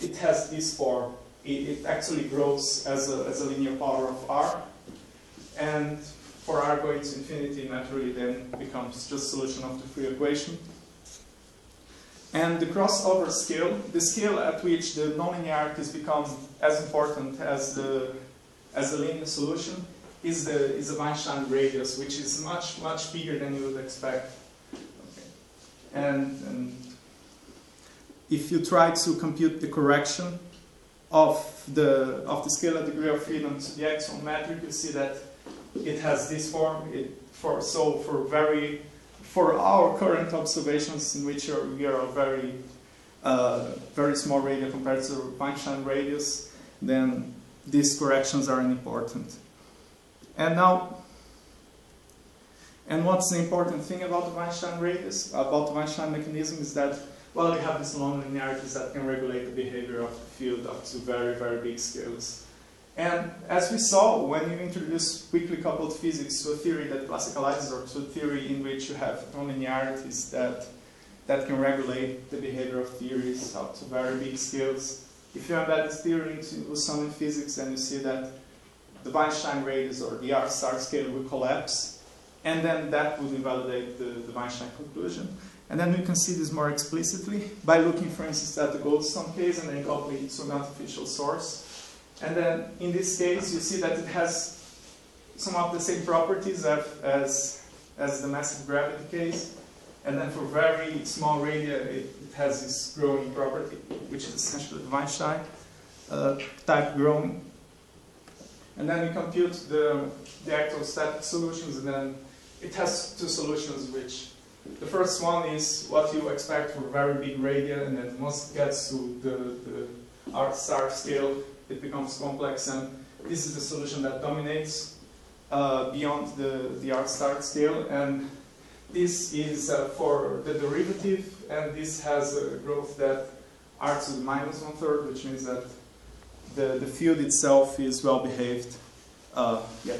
it has this form. It actually grows as a linear power of r, and for r going to infinity, naturally then becomes just solution of the free equation. And the crossover scale, the scale at which the nonlinearities become as important as the linear solution, is a Weinstein radius, which is much bigger than you would expect. Okay. And if you try to compute the correction of the scalar degree of freedom to the axial metric, you see that it has this form. For our current observations, in which we are a very small radius compared to Weinstein radius, then these corrections are important. And what's the important thing about the Weinstein radius, about the Weinstein mechanism, is that, well, you have these nonlinearities that can regulate the behavior of the field up to very big scales. And as we saw, when you introduce quickly coupled physics to a theory that classicalizes, or to a theory in which you have nonlinearities that can regulate the behavior of theories up to very big scales, if you embed this theory into Wilsonian physics, then you see that the Weinstein radius, or the R star scale, will collapse, and then that would invalidate the Weinstein conclusion. And then we can see this more explicitly by looking, for instance, at the Goldstone case and then coupling it to an artificial source. And then in this case, you see that it has some of the same properties as the massive gravity case. And then for very small radii, it has this growing property, which is essentially the Weinstein type growing. And then we compute the electrostatic solutions, and then it has two solutions, which the first one is what you expect for very big radii, and then once it gets to the R star scale, it becomes complex, and this is the solution that dominates beyond the R star scale. And this is for the derivative, and this has a growth that R to the minus 1/3, which means that the field itself is well behaved. Yeah.